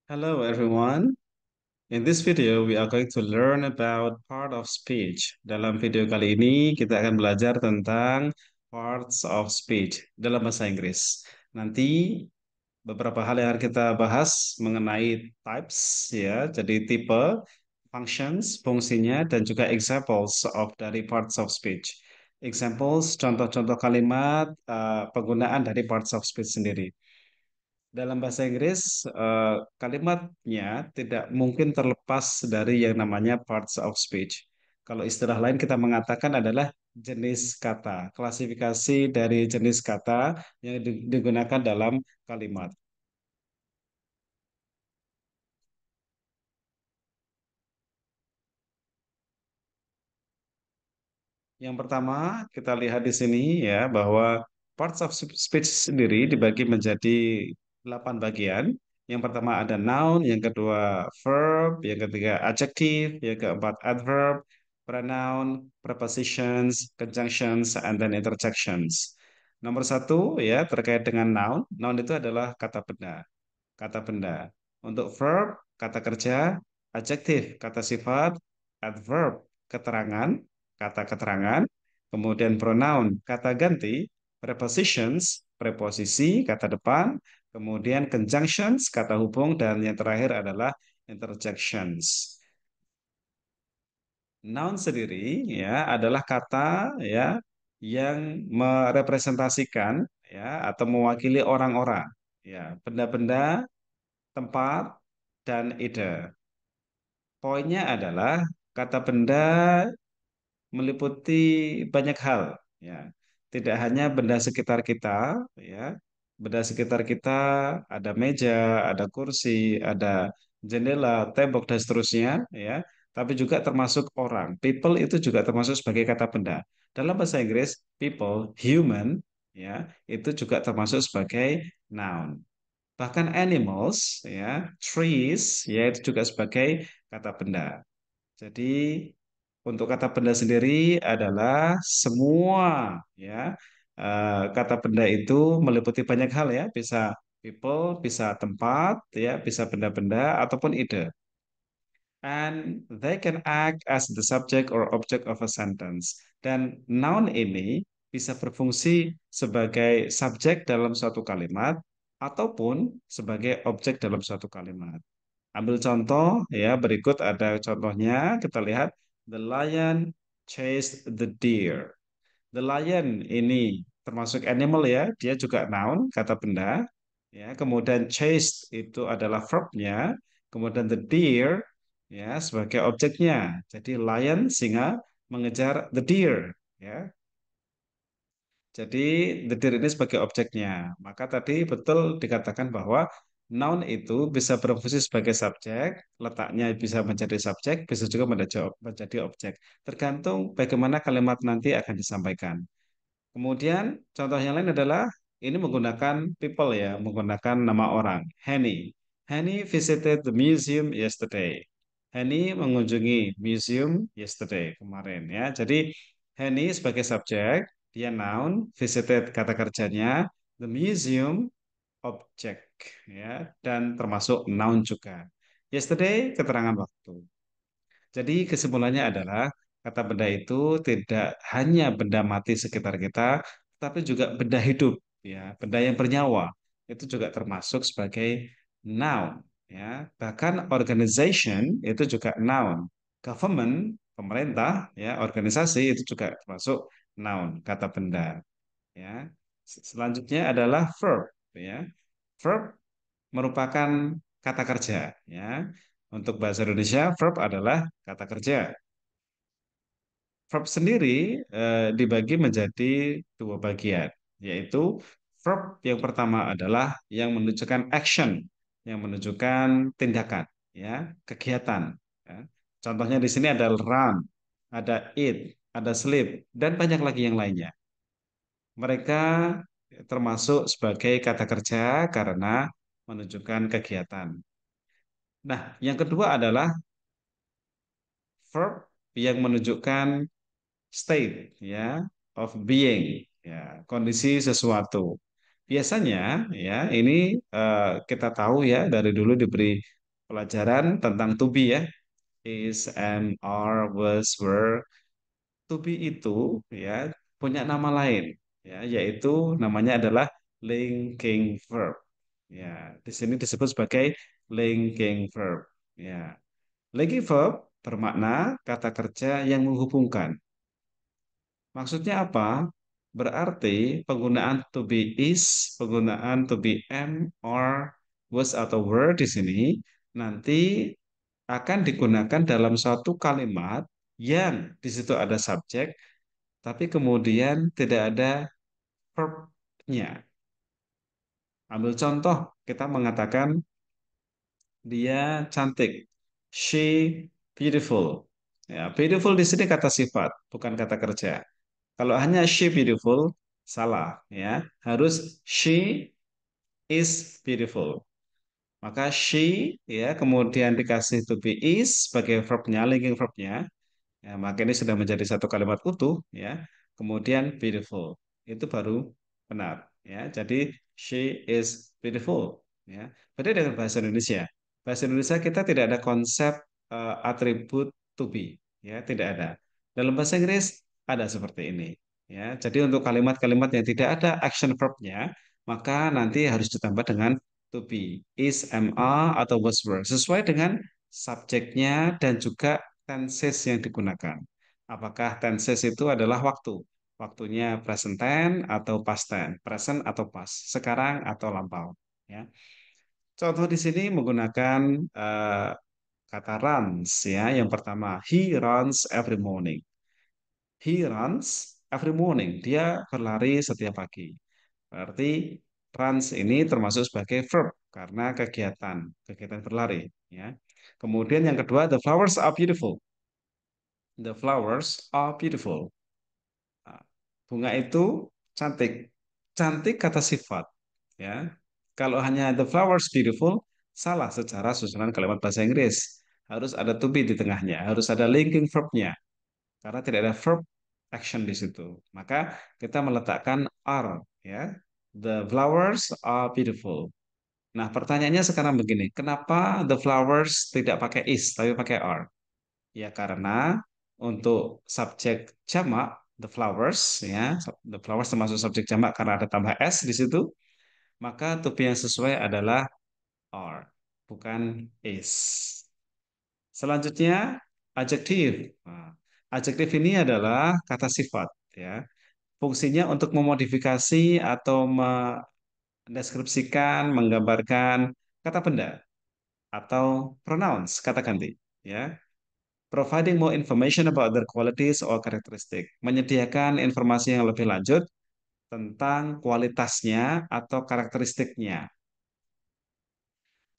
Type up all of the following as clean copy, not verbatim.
Hello everyone. In this video we are going to learn about part of speech. Dalam video kali ini kita akan belajar tentang parts of speech dalam bahasa Inggris. Nanti beberapa hal yang akan kita bahas mengenai types ya, jadi tipe, functions, fungsinya dan juga examples of dari parts of speech. Examples, contoh-contoh kalimat, penggunaan dari parts of speech sendiri. Dalam bahasa Inggris, kalimatnya tidak mungkin terlepas dari yang namanya parts of speech. Kalau istilah lain kita mengatakan adalah jenis kata, klasifikasi dari jenis kata yang digunakan dalam kalimat. Yang pertama, kita lihat di sini ya bahwa parts of speech sendiri dibagi menjadi 8 bagian. Yang pertama ada noun, yang kedua verb, yang ketiga adjective, yang keempat adverb, pronoun, prepositions, conjunctions, and then interjections. Nomor satu ya terkait dengan noun. Noun itu adalah kata benda, kata benda. Untuk verb, kata kerja, adjective, kata sifat, adverb, keterangan, kata keterangan, kemudian pronoun, kata ganti, prepositions, preposisi, kata depan, kemudian conjunctions, kata hubung, dan yang terakhir adalah interjections. Noun sendiri ya adalah kata ya yang merepresentasikan ya atau mewakili orang-orang ya benda-benda, tempat, dan ide. Poinnya adalah kata benda meliputi banyak hal, ya. Tidak hanya benda sekitar kita, ya. Benda sekitar kita ada meja, ada kursi, ada jendela, tembok dan seterusnya, ya. Tapi juga termasuk orang. People itu juga termasuk sebagai kata benda. Dalam bahasa Inggris, people, human, ya, itu juga termasuk sebagai noun. Bahkan animals, ya, trees, ya itu juga sebagai kata benda. Jadi untuk kata benda sendiri adalah semua, ya, kata benda itu meliputi banyak hal ya, bisa people, bisa tempat, ya, bisa benda-benda ataupun ide. And they can act as the subject or object of a sentence. Dan noun ini bisa berfungsi sebagai subjek dalam suatu kalimat ataupun sebagai objek dalam suatu kalimat. Ambil contoh ya, berikut ada contohnya. Kita lihat the lion chased the deer. The lion ini termasuk animal ya, dia juga noun, kata benda. Ya, kemudian chased itu adalah verbnya, kemudian the deer ya sebagai objeknya. Jadi lion singa mengejar the deer ya. Jadi the deer ini sebagai objeknya. Maka tadi betul dikatakan bahwa noun itu bisa berfungsi sebagai subjek, letaknya bisa menjadi subjek, bisa juga menjadi objek. Tergantung bagaimana kalimat nanti akan disampaikan. Kemudian contoh yang lain adalah ini menggunakan people ya, menggunakan nama orang. Henny. Henny visited the museum yesterday. Henny mengunjungi museum yesterday kemarin ya. Jadi Henny sebagai subjek, dia noun, visited kata kerjanya, the museum objek ya dan termasuk noun juga. Yesterday keterangan waktu. Jadi kesimpulannya adalah kata benda itu tidak hanya benda mati sekitar kita, tapi juga benda hidup, ya, benda yang bernyawa. Itu juga termasuk sebagai noun, ya. Bahkan organization itu juga noun. Government, pemerintah, ya, organisasi itu juga termasuk noun, kata benda, ya. Selanjutnya adalah verb, ya. Verb merupakan kata kerja, ya. Untuk bahasa Indonesia, verb adalah kata kerja. Verb sendiri dibagi menjadi dua bagian, yaitu verb yang pertama adalah yang menunjukkan action, yang menunjukkan tindakan, ya, kegiatan. Ya. Contohnya di sini ada run, ada eat, ada sleep, dan banyak lagi yang lainnya. Mereka termasuk sebagai kata kerja karena menunjukkan kegiatan. Nah, yang kedua adalah verb yang menunjukkan state ya of being ya kondisi sesuatu. biasanya ya ini kita tahu ya dari dulu diberi pelajaran tentang to be ya. Is, am, are, was, were. To be itu ya punya nama lain ya yaitu namanya adalah linking verb. Ya, di sini disebut sebagai linking verb. Ya, linking verb bermakna kata kerja yang menghubungkan. Maksudnya apa? Berarti penggunaan to be is, penggunaan to be am, or, was atau were di sini nanti akan digunakan dalam suatu kalimat yang di situ ada subjek, tapi kemudian tidak ada verb-nya. Ambil contoh, kita mengatakan dia cantik. She beautiful. Ya, beautiful di sini kata sifat, bukan kata kerja. Kalau hanya she beautiful, salah ya. Harus she is beautiful. Maka she ya kemudian dikasih to be is sebagai verbnya, linking verbnya. Ya, maka ini sudah menjadi satu kalimat utuh ya. Kemudian beautiful. Itu baru benar ya. Jadi she is beautiful ya. Beda dengan bahasa Indonesia. Bahasa Indonesia kita tidak ada konsep atribut to be ya, tidak ada. Dalam bahasa Inggris ada seperti ini ya. Jadi untuk kalimat-kalimat yang tidak ada action verbnya, maka nanti harus ditambah dengan to be, is, am, are atau was, were sesuai dengan subjeknya dan juga tenses yang digunakan. Apakah tenses itu adalah waktu? Waktunya present tense atau past tense, present atau past, sekarang atau lampau. Ya. Contoh di sini menggunakan kata runs ya. Yang pertama, he runs every morning. He runs every morning. Dia berlari setiap pagi. Berarti runs ini termasuk sebagai verb karena kegiatan berlari. Ya. Kemudian yang kedua, the flowers are beautiful. The flowers are beautiful. Nah, bunga itu cantik. Cantik kata sifat, ya. Kalau hanya the flowers beautiful, salah secara susunan kalimat bahasa Inggris. Harus ada to be di tengahnya, harus ada linking verbnya, karena tidak ada verb action di situ. Maka kita meletakkan are, ya. The flowers are beautiful. Nah, pertanyaannya sekarang begini, kenapa the flowers tidak pakai is tapi pakai are? Ya karena untuk subjek jamak the flowers ya the flowers termasuk subjek jamak karena ada tambah s di situ, maka to be yang sesuai adalah are bukan is. Selanjutnya adjektif. Nah, adjektif ini adalah kata sifat ya. Fungsinya untuk memodifikasi atau mendeskripsikan, menggambarkan kata benda atau pronouns, kata ganti ya. Providing more information about their qualities or characteristic. Menyediakan informasi yang lebih lanjut tentang kualitasnya atau karakteristiknya.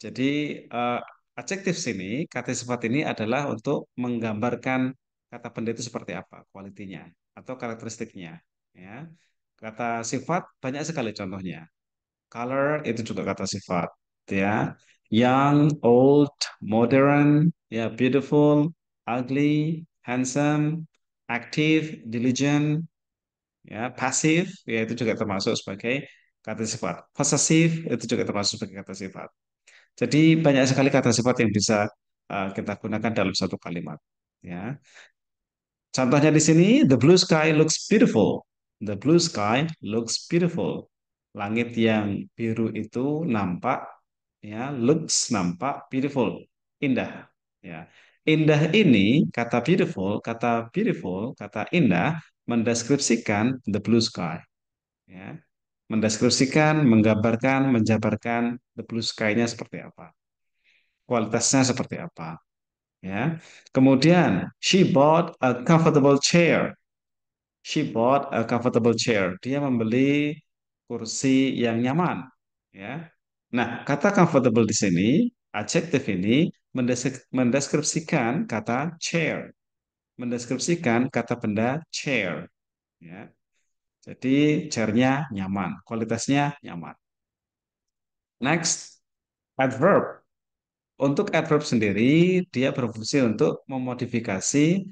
Jadi eh, adjektif sini, kata sifat ini adalah untuk menggambarkan kata benda itu seperti apa, kualitinya atau karakteristiknya. Ya, kata sifat banyak sekali contohnya. Color itu juga kata sifat, ya. Young, old, modern, ya, beautiful, ugly, handsome, active, diligent, ya, passive, ya itu juga termasuk sebagai kata sifat. Possessive itu juga termasuk sebagai kata sifat. Jadi banyak sekali kata sifat yang bisa kita gunakan dalam satu kalimat. Ya, contohnya di sini, the blue sky looks beautiful. The blue sky looks beautiful. Langit yang biru itu nampak, ya, looks nampak beautiful, indah. Ya, indah ini kata beautiful, kata indah mendeskripsikan the blue sky. Ya, mendeskripsikan, menggambarkan, menjabarkan the blue sky-nya seperti apa, kualitasnya seperti apa. Ya, kemudian she bought a comfortable chair. She bought a comfortable chair. Dia membeli kursi yang nyaman. Ya. Nah, kata comfortable di sini, adjektif ini mendeskripsikan kata chair, mendeskripsikan kata benda chair. Ya. Jadi chairnya nyaman, kualitasnya nyaman. Next, adverb. Untuk adverb sendiri, dia berfungsi untuk memodifikasi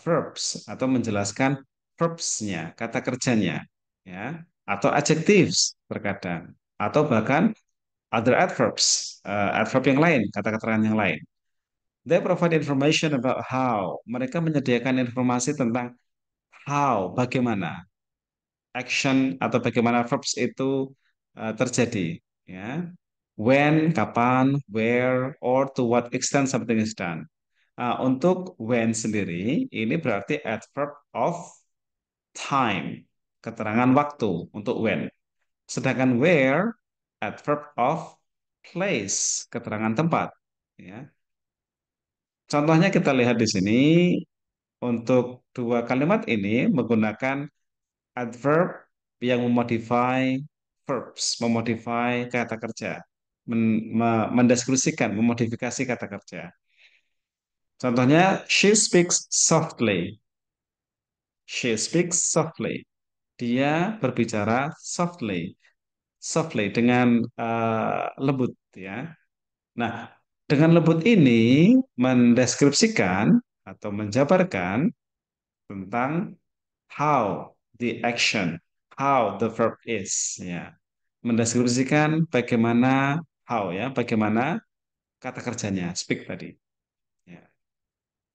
verbs atau menjelaskan verbs-nya, kata kerjanya. Ya. atau adjectives terkadang, atau bahkan other adverbs, adverb yang lain, kata keterangan yang lain. They provide information about how. Mereka menyediakan informasi tentang how, bagaimana action atau bagaimana verbs itu terjadi, ya. When, kapan, where, or to what extent something is done. Untuk when sendiri, ini berarti adverb of time, keterangan waktu untuk when. Sedangkan where, adverb of place, keterangan tempat. Ya. Contohnya kita lihat di sini, untuk dua kalimat ini menggunakan adverb yang memodify verbs, memodify kata kerja, mendeskripsikan, memodifikasi kata kerja. Contohnya, she speaks softly. She speaks softly. Dia berbicara softly, softly dengan lembut, ya. Nah, dengan lembut ini mendeskripsikan atau menjabarkan tentang how the action, how the verb is, ya. Mendeskripsikan bagaimana how, ya, bagaimana kata kerjanya, speak tadi. Ya.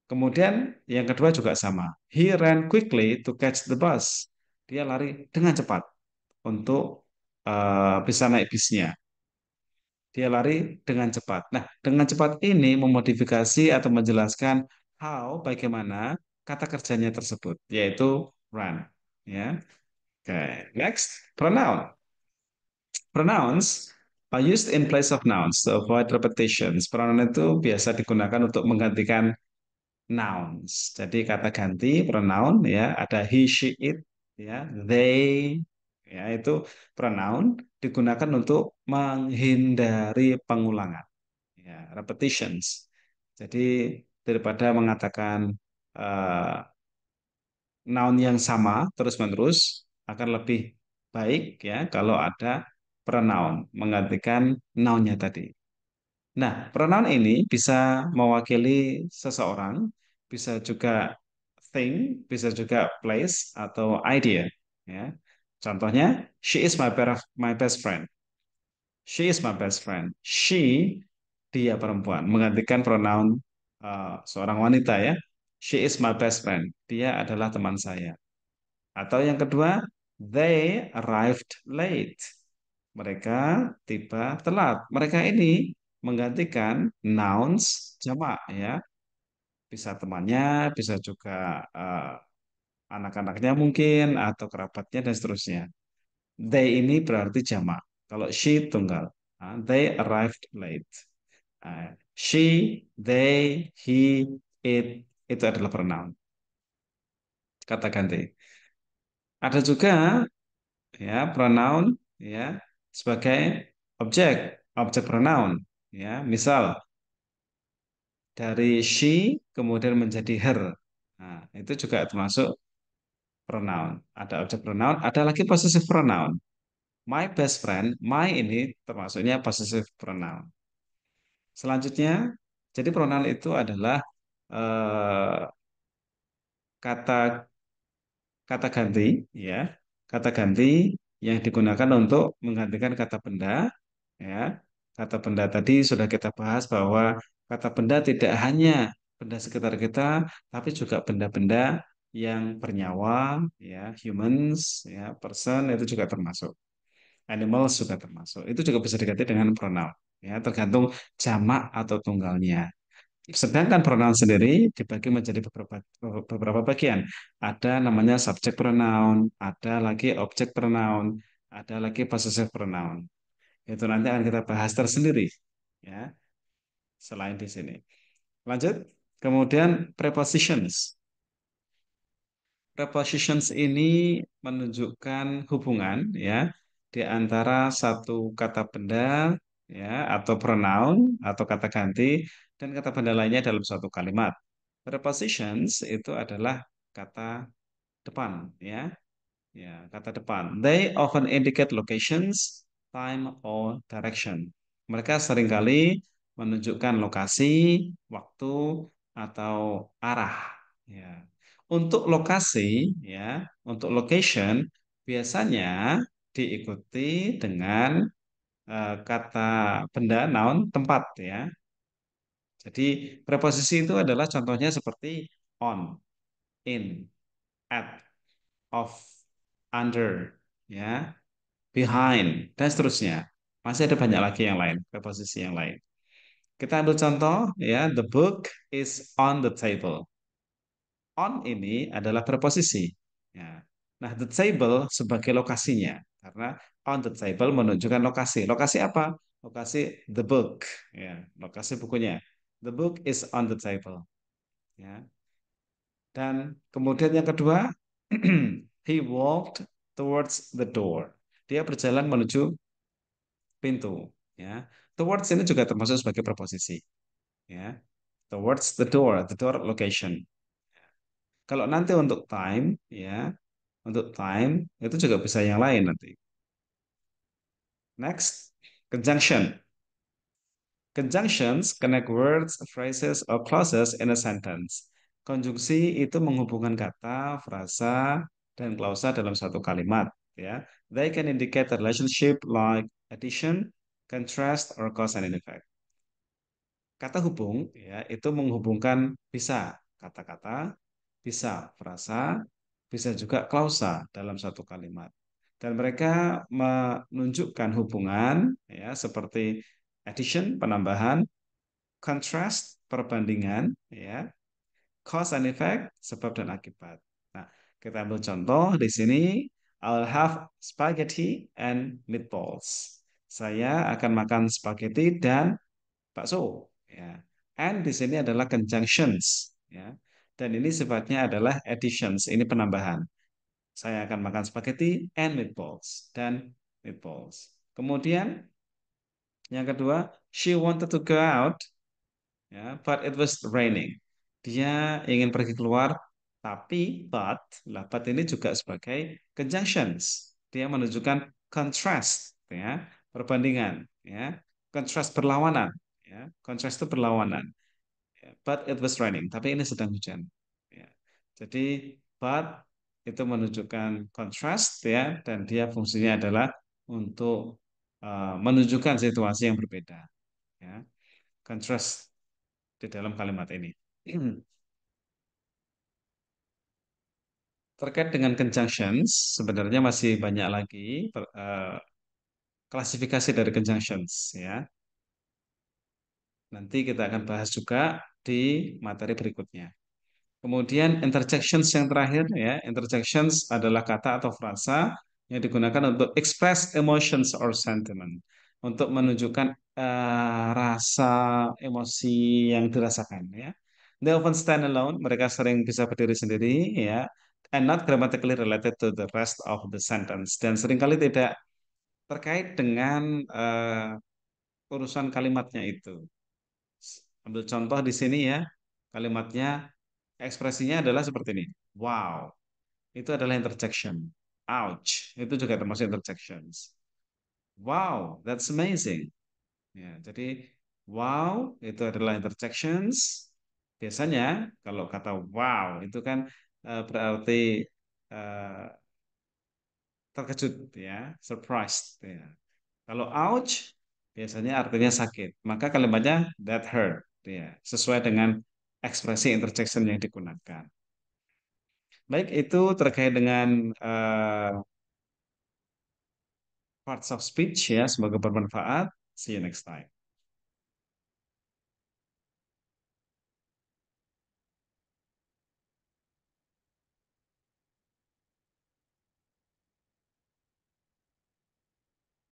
Kemudian yang kedua juga sama. He ran quickly to catch the bus. Dia lari dengan cepat untuk bisa naik bisnya. Dia lari dengan cepat. Nah, dengan cepat ini memodifikasi atau menjelaskan how, bagaimana kata kerjanya tersebut, yaitu run. Ya, oke. Next, pronoun. Pronouns are used in place of nouns to avoid repetitions. Pronoun itu biasa digunakan untuk menggantikan nouns. Jadi kata ganti pronoun, ya, ada he, she, it, ya, they, ya, itu pronoun digunakan untuk menghindari pengulangan, ya, repetitions. Jadi daripada mengatakan eh, noun yang sama terus-menerus, akan lebih baik, ya, kalau ada pronoun menggantikan nounnya tadi. Nah, pronoun ini bisa mewakili seseorang, bisa juga thing, bisa juga place atau idea. Ya. Contohnya, she is my best friend. She is my best friend. She, dia perempuan, menggantikan pronoun seorang wanita, ya. She is my best friend. Dia adalah teman saya. Atau yang kedua, they arrived late. Mereka tiba telat. Mereka ini menggantikan nouns jamak, ya. Bisa temannya, bisa juga anak-anaknya mungkin atau kerabatnya dan seterusnya. They ini berarti jamak. Kalau she tunggal. They arrived late. She, they, he, it itu adalah pronoun. Kata ganti. Ada juga, ya, pronoun, ya, sebagai objek, objek pronoun, ya. Misal dari she kemudian menjadi her. Nah, itu juga termasuk pronoun. Ada objek pronoun, ada lagi possessive pronoun. My best friend, my ini termasuknya possessive pronoun. Selanjutnya, jadi pronoun itu adalah eh, kata kata ganti, ya, kata ganti yang digunakan untuk menggantikan kata benda, ya. Kata benda tadi sudah kita bahas bahwa kata benda tidak hanya benda sekitar kita, tapi juga benda-benda yang bernyawa, ya, humans, ya, person itu juga termasuk, animals juga termasuk. Itu juga bisa diganti dengan pronoun, ya, tergantung jamak atau tunggalnya. Sedangkan pronoun sendiri dibagi menjadi beberapa bagian. Ada namanya subject pronoun, ada lagi object pronoun, ada lagi possessive pronoun. Itu nanti akan kita bahas tersendiri, ya, selain di sini. Lanjut, kemudian prepositions. Prepositions ini menunjukkan hubungan, ya, di antara satu kata benda, ya, atau pronoun atau kata ganti dan kata benda lainnya dalam suatu kalimat. Prepositions itu adalah kata depan, ya. Ya, kata depan. They often indicate locations, time, or direction. Mereka seringkali menunjukkan lokasi, waktu, atau arah. Ya. Untuk lokasi, ya, untuk location, biasanya diikuti dengan kata benda noun tempat ya. Jadi preposisi itu adalah contohnya seperti on, in, at, of, under, ya, behind, dan seterusnya. Masih ada banyak lagi yang lain, preposisi yang lain. Kita ambil contoh ya, the book is on the table. On ini adalah preposisi. Ya. Nah, the table sebagai lokasinya. Karena on the table menunjukkan lokasi. Lokasi apa? Lokasi the book. Ya, lokasi bukunya. The book is on the table. Ya. Dan kemudian yang kedua, he walked towards the door. Dia berjalan menuju pintu. Ya. Towards ini juga termasuk sebagai preposisi. Ya. Towards the door location. Kalau nanti untuk time, ya, untuk time itu juga bisa yang lain nanti. Next, conjunction. Conjunctions connect words, phrases, or clauses in a sentence. Konjungsi itu menghubungkan kata, frasa, dan klausa dalam satu kalimat. Ya, they can indicate a relationship like addition, contrast, or cause and effect. Kata hubung ya itu menghubungkan bisa kata-kata, bisa frasa, bisa juga klausa dalam satu kalimat. Dan mereka menunjukkan hubungan ya seperti addition, penambahan, contrast, perbandingan, ya, cause and effect, sebab dan akibat. Nah, kita ambil contoh di sini. I'll have spaghetti and meatballs. Saya akan makan spaghetti dan bakso ya. And di sini adalah conjunctions ya. Dan ini sifatnya adalah additions, ini penambahan. Saya akan makan spaghetti and meatballs dan meatballs. Kemudian yang kedua, she wanted to go out ya, but it was raining. Dia ingin pergi keluar, tapi but ini juga sebagai conjunctions. Dia menunjukkan contrast ya, perbandingan ya, contrast berlawanan ya. Contrast itu berlawanan. Ya, but it was raining, tapi ini sedang hujan. Ya. Jadi but itu menunjukkan contrast ya dan dia fungsinya adalah untuk menunjukkan situasi yang berbeda ya. Contrast di dalam kalimat ini. Terkait dengan conjunctions, sebenarnya masih banyak lagi klasifikasi dari conjunctions ya. Nanti kita akan bahas juga di materi berikutnya. Kemudian interjections yang terakhir ya, interjections adalah kata atau frasa yang digunakan untuk express emotions or sentiment, untuk menunjukkan rasa emosi yang dirasakan ya. They often stand alone, mereka sering bisa berdiri sendiri ya, and not grammatically related to the rest of the sentence, dan seringkali tidak terkait dengan urusan kalimatnya itu. Ambil contoh di sini ya, kalimatnya ekspresinya adalah seperti ini. Wow, itu adalah interjection. Ouch, itu juga termasuk interjections. Wow, that's amazing. Ya, jadi wow itu adalah interjections. Biasanya kalau kata wow itu kan berarti eh, terkejut ya, surprised ya. Kalau ouch biasanya artinya sakit. Maka kalimatnya that hurt ya, sesuai dengan ekspresi interjection yang digunakan. Baik, itu terkait dengan parts of speech ya. Semoga bermanfaat. See you next time.